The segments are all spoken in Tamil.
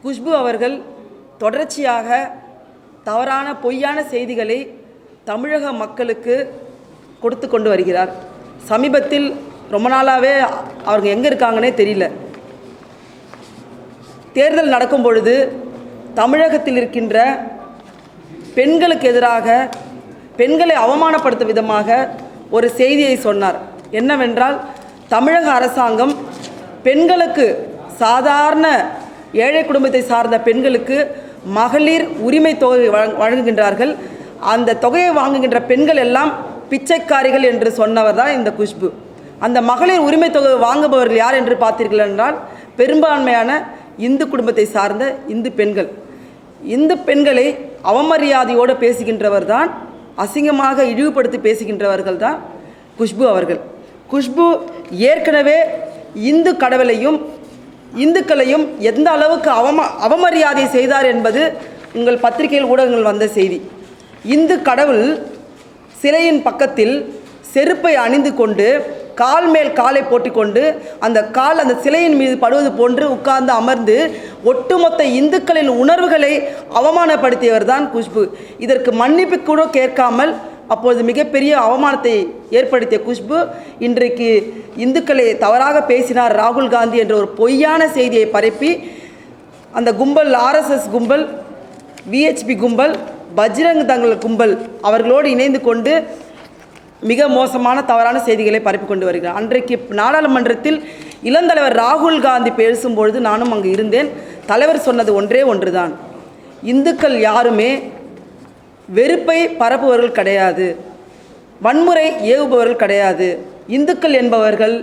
குஷ்பு அவர்கள் தொடர்ச்சியாக தவறான பொய்யான செய்திகளை தமிழக மக்களுக்கு கொடுத்து கொண்டு வருகிறார். சமீபத்தில் ரொம்ப நாளாகவே அவங்க எங்கே இருக்காங்கன்னே தெரியல. தேர்தல் நடக்கும் பொழுது தமிழகத்தில் இருக்கின்ற பெண்களுக்கு எதிராக பெண்களை அவமானப்படுத்தும் விதமாக ஒரு செய்தியை சொன்னார். என்னவென்றால், தமிழக அரசாங்கம் பெண்களுக்கு, சாதாரண ஏழை குடும்பத்தை சார்ந்த பெண்களுக்கு மகளிர் உரிமை தொகை வழங்குகின்றார்கள். அந்த தொகையை வாங்குகின்ற பெண்கள் எல்லாம் பிச்சைக்காரிகள் என்று சொன்னவர் தான் இந்த குஷ்பு. அந்த மகளிர் உரிமை தொகை வாங்குபவர்கள் யார் என்று பார்த்தீர்கள் என்றால், பெரும்பான்மையான இந்து குடும்பத்தை சார்ந்த இந்து பெண்கள். இந்து பெண்களை அவமரியாதையோடு பேசுகின்றவர் தான், அசிங்கமாக இழிவுபடுத்தி பேசுகின்றவர்கள் தான் குஷ்பு அவர்கள். குஷ்பு ஏற்கனவே இந்து கடவுளையும் இந்துக்களையும் எந்த அளவுக்கு அவமரியாதை செய்தார் என்பது உங்கள் பத்திரிகையில் ஊடகங்கள் வந்த செய்தி. இந்து கடவுள் சிலையின் பக்கத்தில் செருப்பை அணிந்து கொண்டு கால் மேல் காலை போட்டிக்கொண்டு அந்த கால் அந்த சிலையின் மீது படுவது போன்று உட்கார்ந்து அமர்ந்து ஒட்டுமொத்த இந்துக்களின் உணர்வுகளை அவமானப்படுத்தியவர் தான் குஷ்பு. இதற்கு மன்னிப்பு கூட கேட்காமல் அப்பொழுது மிகப்பெரிய அவமானத்தை ஏற்படுத்திய குஷ்பு இன்றைக்கு இந்துக்களை தவறாக பேசினார் ராகுல் காந்தி என்ற ஒரு பொய்யான செய்தியை பரப்பி அந்த கும்பல், RSS கும்பல், VHP கும்பல், பஜ்ரங் தங்கள் கும்பல் அவர்களோடு இணைந்து கொண்டு மிக மோசமான தவறான செய்திகளை பரப்பி கொண்டு வருகிறார். அன்றைக்கு நாடாளுமன்றத்தில் இளந்தலைவர் ராகுல் காந்தி பேசும்பொழுது நானும் அங்கு இருந்தேன். தலைவர் சொன்னது ஒன்று தான், இந்துக்கள் யாருமே வெறுப்பை பரப்புபவர்கள் கிடையாது, வன்முறை ஏவுபவர்கள் கிடையாது. இந்துக்கள் என்பவர்கள்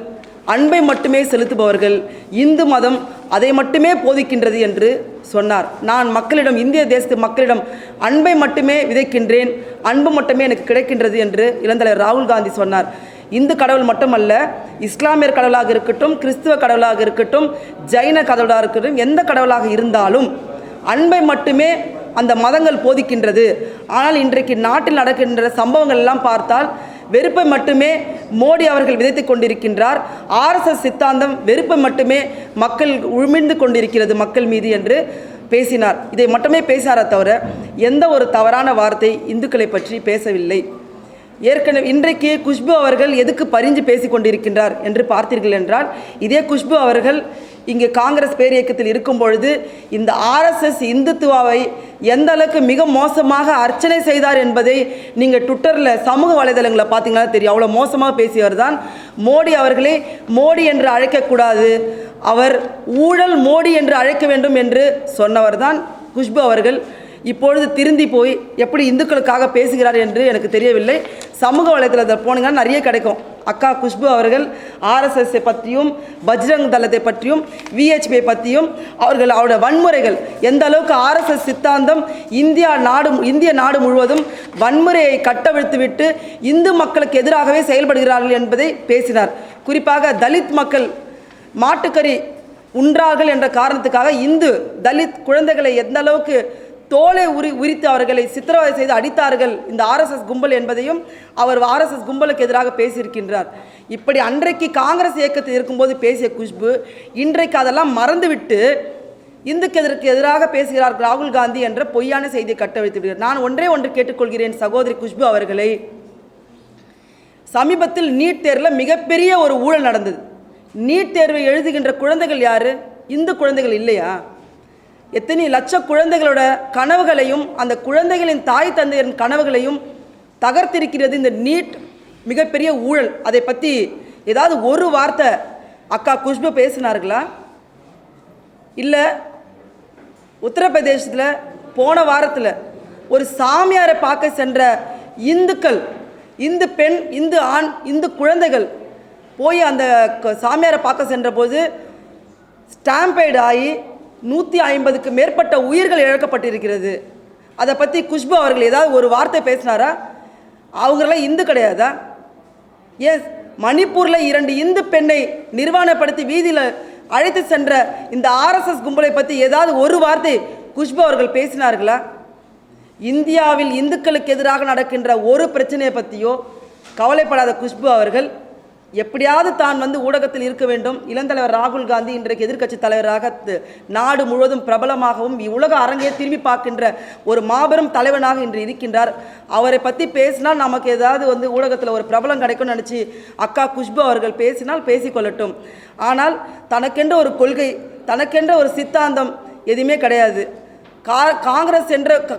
அன்பை மட்டுமே செலுத்துபவர்கள். இந்து மதம் அதை மட்டுமே போதிக்கின்றது என்று சொன்னார். நான் மக்களிடம், இந்திய தேசத்து மக்களிடம் அன்பை மட்டுமே விதைக்கின்றேன், அன்பு மட்டுமே எனக்கு கிடைக்கின்றது என்று இளந்தலைவர் ராகுல் காந்தி சொன்னார். இந்து கடவுள் மட்டுமல்ல, இஸ்லாமியர் கடவுளாக இருக்கட்டும், கிறிஸ்துவ கடவுளாக இருக்கட்டும், ஜைன கடவுளாக இருக்கட்டும், எந்த கடவுளாக இருந்தாலும் அன்பை மட்டுமே அந்த மதங்கள் போதிக்கின்றது. ஆனால் இன்றைக்கு நாட்டில் நடக்கின்ற சம்பவங்கள் எல்லாம் பார்த்தால் வெறுப்பை மட்டுமே மோடி அவர்கள் விதைத்து கொண்டிருக்கின்றார். RSS சித்தாந்தம் வெறுப்பை மட்டுமே மக்கள் உமிழ்ந்து கொண்டிருக்கிறது மக்கள் மீது என்று பேசினார். இதை மட்டுமே பேசாரே தவிர எந்த ஒரு தவறான வார்த்தை இந்துக்களை பற்றி பேசவில்லை. ஏற்கனவே இன்றைக்கு குஷ்பு அவர்கள் எதுக்கு பரிஞ்சு பேசி கொண்டிருக்கின்றார் என்று பார்த்தீர்கள் என்றால், இதே குஷ்பு அவர்கள் இங்கே காங்கிரஸ் பேரியக்கத்தில் இருக்கும் பொழுது இந்த RSS இந்துத்துவாவை எந்த அளவுக்கு மிக மோசமாக அர்ச்சனை செய்தார் என்பதை நீங்கள் ட்விட்டரில், சமூக வலைதளங்களில் பார்த்தீங்கன்னா தெரியும். அவ்வளோ மோசமாக பேசியவர் தான் மோடி அவர்களே. மோடி என்று அழைக்கக்கூடாது, அவர் ஊழல் மோடி என்று அழைக்க வேண்டும் என்று சொன்னவர் தான் குஷ்பு அவர்கள். இப்பொழுது திருந்தி போய் எப்படி இந்துக்களுக்காக பேசுகிறார் என்று எனக்கு தெரியவில்லை. சமூக வலைதளத்தில் போனீங்கன்னா நிறைய கிடைக்கும். அக்கா குஷ்பு அவர்கள் RSS பற்றியும், பஜ்ரங் தளத்தை பற்றியும், VHP பற்றியும், அவருடைய வன்முறைகள் எந்த அளவுக்கு RSS சித்தாந்தம் இந்திய நாடு முழுவதும் வன்முறையை கட்டவிழ்த்துவிட்டு இந்து மக்களுக்கு எதிராகவே செயல்படுகிறார்கள் என்பதை பேசினார். குறிப்பாக தலித் மக்கள் மாட்டுக்கறி உண்றார்கள் என்ற காரணத்துக்காக இந்து தலித் குழந்தைகளை எந்த அளவுக்கு தோலை உரித்து அவர்களை சித்திரவதை செய்து அடித்தார்கள் இந்த RSS கும்பல் என்பதையும் அவர் RSS கும்பலுக்கு எதிராக பேசியிருக்கின்றார். இப்படி அன்றைக்கு காங்கிரஸ் இயக்கத்தில் இருக்கும்போது பேசிய குஷ்பு இன்றைக்கு அதெல்லாம் மறந்துவிட்டு இந்துக்கு எதிராக பேசுகிறார் ராகுல் காந்தி என்ற பொய்யான செய்தியை கட்டவிழ்த்து விடுகிறார். நான் ஒன்று கேட்டுக்கொள்கிறேன் சகோதரி குஷ்பு அவர்களை. சமீபத்தில் நீட் தேர்வில் மிகப்பெரிய ஒரு ஊழல் நடந்தது. நீட் தேர்வை எழுதுகின்ற குழந்தைகள் யாரு? இந்து குழந்தைகள் இல்லையா? எத்தனை லட்ச குழந்தைகளோட கனவுகளையும் அந்த குழந்தைகளின் தாய் தந்தையரின் கனவுகளையும் தகர்த்திருக்கிறது இந்த நீட் மிகப்பெரிய ஊழல். அதை பற்றி ஏதாவது ஒரு வார்த்தை அக்கா குஷ்பு பேசினார்களா? இல்லை உத்தரப்பிரதேசத்தில் போன வாரத்தில் ஒரு சாமியாரை பார்க்க சென்ற இந்துக்கள், இந்து பெண், இந்து ஆண், இந்து குழந்தைகள் போய் அந்த சாமியாரை பார்க்க சென்ற போது ஸ்டாம்பைடு ஆகி 150க்கு மேற்பட்ட உயிர்கள் இழக்கப்பட்டிருக்கிறது. அதை பற்றி குஷ்பு அவர்கள் ஏதாவது ஒரு வார்த்தை பேசினாரா? அவங்களாம் இந்து கிடையாதா? ஏன் மணிப்பூரில் 2 இந்து பெண்ணை நிர்வாணப்படுத்தி வீதியில் அழைத்து சென்ற இந்த RSS கும்பலை பற்றி ஏதாவது ஒரு வார்த்தை குஷ்பு அவர்கள் பேசினார்களா? இந்தியாவில் இந்துக்களுக்கு எதிராக நடக்கின்ற ஒரு பிரச்சனையை பற்றியோ கவலைப்படாத குஷ்பு அவர்கள் எப்படியாவது தான் வந்து ஊடகத்தில் இருக்க வேண்டும். இளந்தலைவர் ராகுல் காந்தி இன்றைக்கு எதிர்க்கட்சி தலைவராக நாடு முழுவதும் பிரபலமாகவும் உலக அரங்கே திரும்பி பார்க்கின்ற ஒரு மாபெரும் தலைவனாக இன்று இருக்கின்றார். அவரை பற்றி பேசினால் நமக்கு ஏதாவது வந்து ஊடகத்தில் ஒரு பிரபலம் கிடைக்கும்னு நினச்சி அக்கா குஷ்பு அவர்கள் பேசினால் பேசிக்கொள்ளட்டும். ஆனால் தனக்கென்ற ஒரு கொள்கை, தனக்கென்ற ஒரு சித்தாந்தம் எதுவுமே கிடையாது.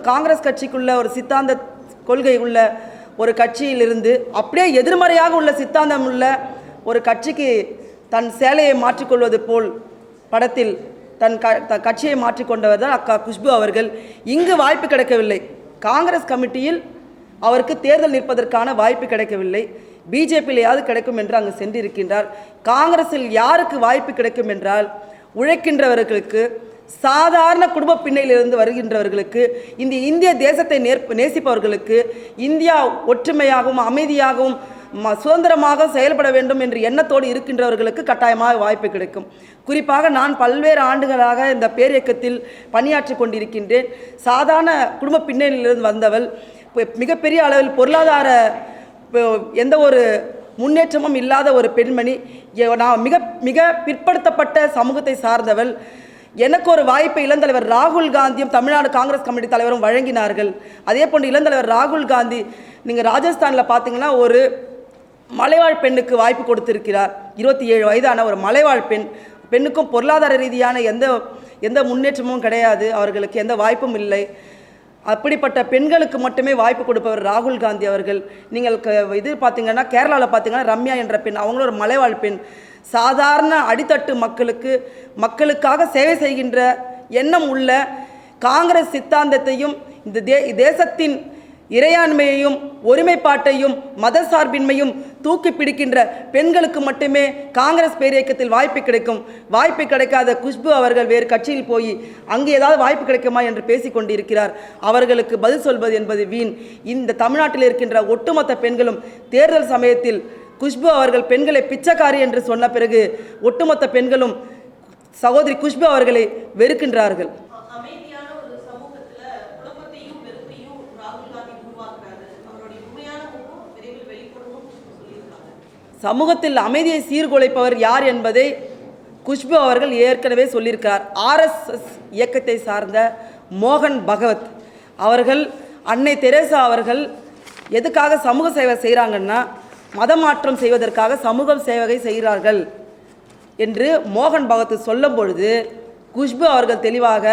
காங்கிரஸ் கட்சிக்குள்ள ஒரு சித்தாந்த கொள்கை உள்ள ஒரு கட்சியிலிருந்து அப்படியே எதிர்மறையாக உள்ள சித்தாந்தம் உள்ள ஒரு கட்சிக்கு தன் சேலையை மாற்றிக்கொள்வது போல் படத்தில் தன் கட்சியை மாற்றிக்கொண்டவர் தான் அக்கா குஷ்பு அவர்கள். இங்கு வாய்ப்பு கிடைக்கவில்லை. காங்கிரஸ் கமிட்டியில் அவருக்கு தேர்தல் நிற்பதற்கான வாய்ப்பு கிடைக்கவில்லை. பிஜேபியிலேயாவது கிடைக்கும் என்று அங்கு சென்றிருக்கின்றார். காங்கிரஸில் யாருக்கு வாய்ப்பு கிடைக்கும் என்றால் உழைக்கின்றவர்களுக்கு, சாதாரண குடும்ப பின்னையிலிருந்து வருகின்றவர்களுக்கு, இந்த இந்திய தேசத்தை நேசிப்பவர்களுக்கு, இந்தியா ஒற்றுமையாகவும் அமைதியாகவும் சுதந்திரமாக செயல்பட வேண்டும் என்று எண்ணத்தோடு இருக்கின்றவர்களுக்கு கட்டாயமாக வாய்ப்பு கிடைக்கும். குறிப்பாக நான் பல்வேறு ஆண்டுகளாக இந்த பேரியக்கத்தில் பணியாற்றி கொண்டிருக்கின்றேன். சாதாரண குடும்ப பின்னணியிலிருந்து வந்தவள், மிகப்பெரிய அளவில் பொருளாதார எந்த ஒரு முன்னேற்றமும் இல்லாத ஒரு பெண்மணி, நான் மிக மிக பிற்படுத்தப்பட்ட சமூகத்தை சார்ந்தவள். எனக்கு ஒரு வாய்ப்பை இளந்தலைவர் ராகுல் காந்தியும் தமிழ்நாடு காங்கிரஸ் கமிட்டி தலைவரும் வழங்கினார்கள். அதே போன்று இளந்தலைவர் ராகுல் காந்தி நீங்கள் ராஜஸ்தானில் பார்த்தீங்கன்னா ஒரு மலைவாழ் பெண்ணுக்கு வாய்ப்பு கொடுத்திருக்கிறார். 27 வயதான ஒரு மலைவாழ் பெண்ணுக்கும் பொருளாதார ரீதியான எந்த முன்னேற்றமும் கிடையாது, அவர்களுக்கு எந்த வாய்ப்பும் இல்லை. அப்படிப்பட்ட பெண்களுக்கு மட்டுமே வாய்ப்பு கொடுப்பவர் ராகுல் காந்தி அவர்கள். நீங்கள் இது பார்த்தீங்கன்னா கேரளாவில் பார்த்தீங்கன்னா ரம்யா என்ற பெண், அவங்களும் ஒரு மலைவாழ் பெண். சாதாரண அடித்தட்டு மக்களுக்காக சேவை செய்கின்ற எண்ணம் உள்ள, காங்கிரஸ் சித்தாந்தத்தையும் இந்த தேசத்தின் இறையாண்மையையும் ஒருமைப்பாட்டையும் மதசார்பின்மையும் தூக்கி பிடிக்கின்ற பெண்களுக்கு மட்டுமே காங்கிரஸ் பேரியக்கத்தில் வாய்ப்பு கிடைக்கும். வாய்ப்பு கிடைக்காத குஷ்பு அவர்கள் வேறு கட்சியில் போய் அங்கே ஏதாவது வாய்ப்பு கிடைக்குமா என்று பேசிக்கொண்டிருக்கிறார். அவர்களுக்கு பதில் சொல்வது என்பது வீண். இந்த தமிழ்நாட்டில் இருக்கின்ற ஒட்டுமொத்த பெண்களும் தேர்தல் சமயத்தில் குஷ்பு அவர்கள் பெண்களை பிச்சைக்காரி என்று சொன்ன பிறகு ஒட்டுமொத்த பெண்களும் சகோதரி குஷ்பு அவர்களை வெறுக்கின்றார்கள். சமூகத்தில் அமைதியை சீர்குலைப்பவர் யார் என்பதை குஷ்பு அவர்கள் ஏற்கனவே சொல்லியிருக்கார். RSS இயக்கத்தை சார்ந்த மோகன் பகவத் அவர்கள், அன்னை தெரேசா அவர்கள் எதுக்காக சமூக சேவை செய்கிறாங்கன்னா மதமாற்றம் செய்வதற்காக சமூக சேவை செய்கிறார்கள் என்று மோகன் பகவத் சொல்லும் பொழுது குஷ்பு அவர்கள் தெளிவாக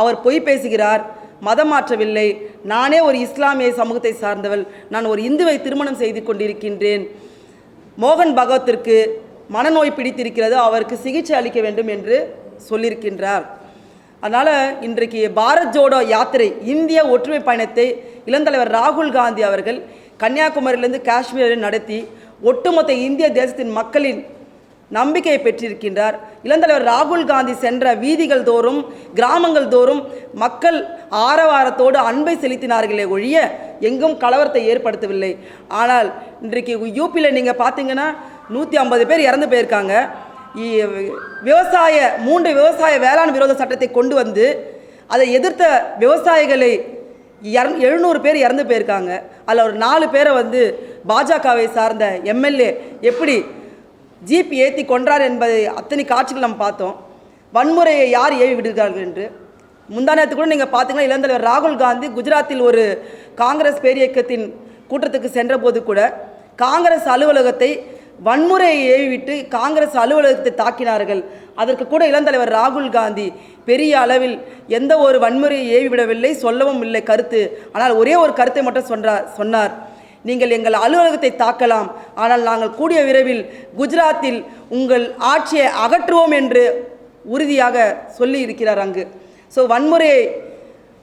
அவர் பொய் பேசுகிறார், மதம் மாற்றவில்லை, நானே ஒரு இஸ்லாமிய சமூகத்தை சார்ந்தவள், நான் ஒரு இந்துவை திருமணம் செய்து கொண்டிருக்கின்றேன், மோகன் பகவத்திற்கு மனநோய் பிடித்திருக்கிறது, அவருக்கு சிகிச்சை அளிக்க வேண்டும் என்று சொல்லியிருக்கின்றார். அதனால் இன்றைக்கு பாரத் ஜோடோ யாத்திரை இந்திய ஒற்றுமை பயணத்தை இளந்தலைவர் ராகுல் காந்தி அவர்கள் கன்னியாகுமரியிலிருந்து காஷ்மீரில் நடத்தி ஒட்டுமொத்த இந்திய தேசத்தின் மக்களின் நம்பிக்கையை பெற்றிருக்கின்றார். இளந்தலைவர் ராகுல் காந்தி சென்ற வீதிகள் தோறும் கிராமங்கள் தோறும் மக்கள் ஆரவாரத்தோடு அன்பை செலுத்தினார்களே ஒழிய எங்கும் கலவரத்தை ஏற்படுத்தவில்லை. ஆனால் இன்றைக்கு யூபியில் நீங்கள் பார்த்தீங்கன்னா 150 பேர் இறந்து போயிருக்காங்க. 3 விவசாய வேளாண் விரோத சட்டத்தை கொண்டு வந்து அதை எதிர்த்த விவசாயிகளை 700 பேர் இறந்து போயிருக்காங்க. அதில் ஒரு 4 பேரை வந்து பாஜகவை சார்ந்த MLA எப்படி ஜீப் ஏற்றி கொன்றார் என்பதை அத்தனை காட்சிகள் நம்ம பார்த்தோம். வன்முறையை யார் ஏவி விடுகிறார்கள் என்று முந்தானத்து கூட நீங்கள் பார்த்தீங்கன்னா இளந்தலைவர் ராகுல் காந்தி குஜராத்தில் ஒரு காங்கிரஸ் பேரியக்கத்தின் கூட்டத்துக்கு சென்ற போது கூட காங்கிரஸ் அலுவலகத்தை வன்முறையை ஏவிவிட்டு காங்கிரஸ் அலுவலகத்தை தாக்கினார்கள். அதற்கு கூட இளந்தலைவர் ராகுல் காந்தி பெரிய அளவில் எந்த ஒரு வன்முறையை ஏவிவிடவில்லை, சொல்லவும் இல்லை கருத்து. ஆனால் ஒரே ஒரு கருத்தை மட்டும் சொன்னார், நீங்கள் எங்கள் அலுவலகத்தை தாக்கலாம், ஆனால் நாங்கள் கூடிய விரைவில் குஜராத்தில் உங்கள் ஆட்சியை அகற்றுவோம் என்று உறுதியாக சொல்லி இருக்கிறார் அங்கு. ஸோ வன்முறையை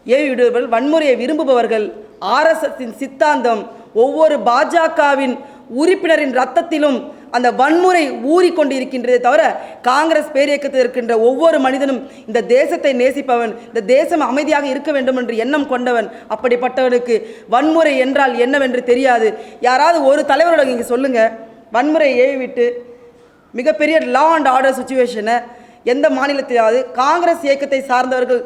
ஏவிவிடுபவர்கள், வன்முறையை விரும்புபவர்கள், RSSின் சித்தாந்தம் ஒவ்வொரு பாஜகவின் உறுப்பினரின் ரத்தத்திலும் அந்த வன்முறை ஊறிக்கொண்டு இருக்கின்றதே தவிர காங்கிரஸ் பேரியக்கத்தில் இருக்கின்ற ஒவ்வொரு மனிதனும் இந்த தேசத்தை நேசிப்பவன், இந்த தேசம் அமைதியாக இருக்க வேண்டும் என்று எண்ணம் கொண்டவன். அப்படிப்பட்டவனுக்கு வன்முறை என்றால் என்னவென்று தெரியாது. யாராவது ஒரு தலைவரோட இங்கே சொல்லுங்கள், வன்முறையை ஏவிவிட்டு மிகப்பெரிய லா அண்ட் ஆர்டர் சுச்சுவேஷனை எந்த மாநிலத்திலாவது காங்கிரஸ் இயக்கத்தை சார்ந்தவர்கள்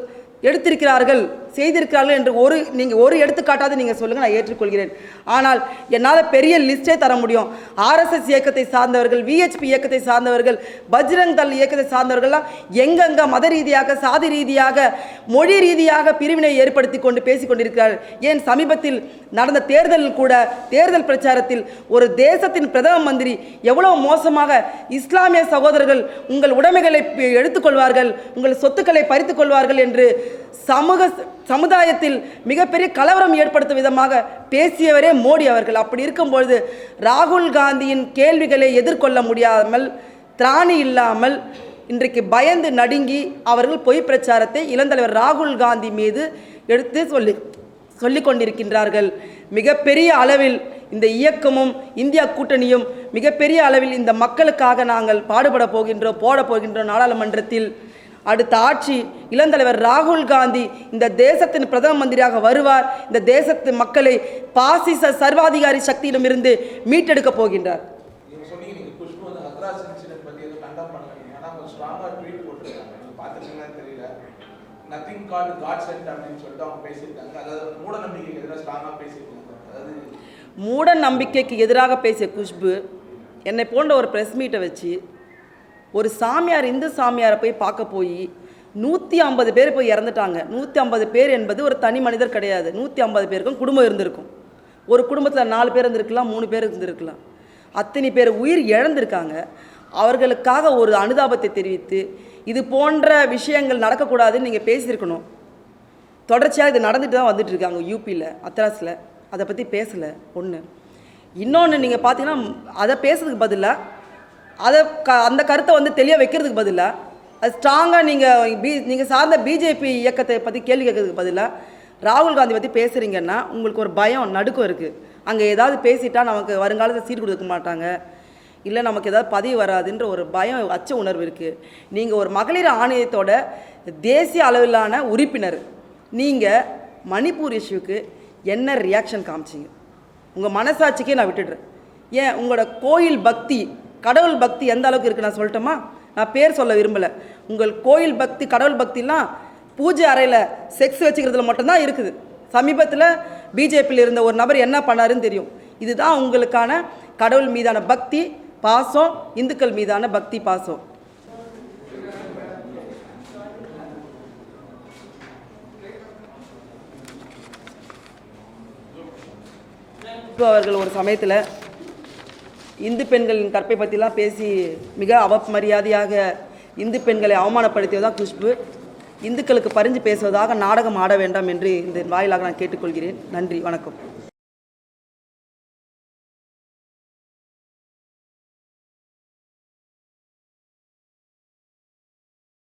எடுத்திருக்கிறார்கள், செய்திருக்கிறார்கள் என்று நீங்கள் ஒரு எடுத்துக்காட்டாவது நீங்கள் சொல்லுங்கள், நான் ஏற்றுக்கொள்கிறேன். ஆனால் என்னால் பெரிய லிஸ்ட்டே தர முடியும். ஆர்எஸ்எஸ் இயக்கத்தை சார்ந்தவர்கள், விஹெச்பி இயக்கத்தை சார்ந்தவர்கள், பஜ்ரங் தள் இயக்கத்தை சார்ந்தவர்கள்லாம் எங்கெங்க மத ரீதியாக, சாதி ரீதியாக, மொழி ரீதியாக பிரிவினை ஏற்படுத்தி கொண்டு பேசிக் கொண்டிருக்கிறார்கள். ஏன் சமீபத்தில் நடந்த தேர்தலில் கூட, தேர்தல் பிரச்சாரத்தில் ஒரு தேசத்தின் பிரதம மந்திரி எவ்வளவு மோசமாக இஸ்லாமிய சகோதரர்கள் உங்கள் உடைமைகளை எடுத்துக்கொள்வார்கள், உங்கள் சொத்துக்களை பறித்துக் கொள்வார்கள் என்று சமுதாயத்தில் மிகப்பெரிய கலவரம் ஏற்படுத்தும் விதமாக பேசியவரே மோடி அவர்கள். அப்படி இருக்கும்பொழுது ராகுல் காந்தியின் கேள்விகளை எதிர்கொள்ள முடியாமல், திராணி இல்லாமல், இன்றைக்கு பயந்து நடுங்கி அவர்கள் பொய் பிரச்சாரத்தை இளந்தலைவர் ராகுல் காந்தி மீது எடுத்து சொல்லிக் கொண்டிருக்கின்றார்கள். மிகப்பெரிய அளவில் இந்த இயக்கமும் இந்தியா கூட்டணியும் மிகப்பெரிய அளவில் இந்த மக்களுக்காக நாங்கள் போட போகின்றோம். நாடாளுமன்றத்தில் அடுத்த ஆட்சி இளந்தலைவர் ராகுல் காந்தி இந்த தேசத்தின் பிரதம மந்திரியாக வருவார். இந்த தேசத்து மக்களை பாசிச சர்வாதிகாரி சக்தியிடமிருந்து மீட்டெடுக்க போகின்றார். மூட நம்பிக்கைக்கு எதிராக பேசிய குஷ்பு என்னை போன்ற ஒரு ப்ரெஸ் மீட்டை வச்சு ஒரு சாமியார், இந்து சாமியாரை போய் பார்க்க போய் 150 பேர் போய் இறந்துட்டாங்க. 150 பேர் என்பது ஒரு தனி மனிதர் கிடையாது. 150 பேருக்கும் குடும்பம் இருந்திருக்கும். ஒரு குடும்பத்தில் 4 பேர் இருந்திருக்கலாம், 3 பேர் இருந்திருக்கலாம். அத்தனை பேர் உயிர் இழந்திருக்காங்க. அவர்களுக்காக ஒரு அனுதாபத்தை தெரிவித்து இது போன்ற விஷயங்கள் நடக்கக்கூடாதுன்னு நீங்கள் பேசியிருக்கணும். தொடர்ச்சியாக இது நடந்துட்டு தான் வந்துட்டு இருக்காங்க. யூபியில், அத்ராஸில் அதை பற்றி பேசலை. ஒன்று. இன்னொன்று, நீங்கள் பார்த்தீங்கன்னா அதை பேசுறதுக்கு பதிலாக அந்த கருத்தை தெளிய வைக்கிறதுக்கு பதிலாக அது ஸ்ட்ராங்காக நீங்கள் சார்ந்த பிஜேபி இயக்கத்தை பற்றி கேள்வி கேட்கறதுக்கு பதிலாக ராகுல் காந்தி பற்றி பேசுகிறீங்கன்னா உங்களுக்கு ஒரு பயம், நடுக்கம் இருக்குது. அங்கே ஏதாவது பேசிட்டா நமக்கு வருங்காலத்தில் சீட் கொடுக்க மாட்டாங்க, இல்லை நமக்கு ஏதாவது பதவி வராதுன்ற ஒரு பயம், அச்ச உணர்வு இருக்குது. நீங்கள் ஒரு மகளிர் ஆணையத்தோட தேசிய அளவிலான உறுப்பினர். நீங்கள் மணிப்பூர் இஷ்யூக்கு என்ன ரியாக்ஷன் காமிச்சிங்க? உங்கள் மனசாட்சிக்கே நான் விட்டுடுறேன். ஏன் உங்களோட கோயில் பக்தி, கடவுள் பக்தி எந்த அளவுக்கு இருக்குது நான் சொல்லட்டுமா? நான் பேர் சொல்ல விரும்பலை. உங்கள் கோயில் பக்தி, கடவுள் பக்திலாம் பூஜை அறையில் செக்ஸ் வச்சுக்கிறதுல மட்டும்தான் இருக்குது. சமீபத்தில் பிஜேபியில் இருந்த ஒரு நபர் என்ன பண்ணாருன்னு தெரியும். இதுதான் உங்களுக்கான கடவுள் மீதான பக்தி பாசம், இந்துக்கள் மீதான பக்தி பாசம். அவர்கள் ஒரு சமயத்தில் இந்து பெண்களின் கற்பை பற்றிலாம் பேசி மிக அவமரியாதையாக இந்து பெண்களை அவமானப்படுத்தியதான் குஷ்பு. இந்துக்களுக்கு பரிஞ்சு பேசுவதாக நாடகம் ஆட வேண்டாம் என்று இந்த வாயிலாக நான் கேட்டுக்கொள்கிறேன். நன்றி, வணக்கம்.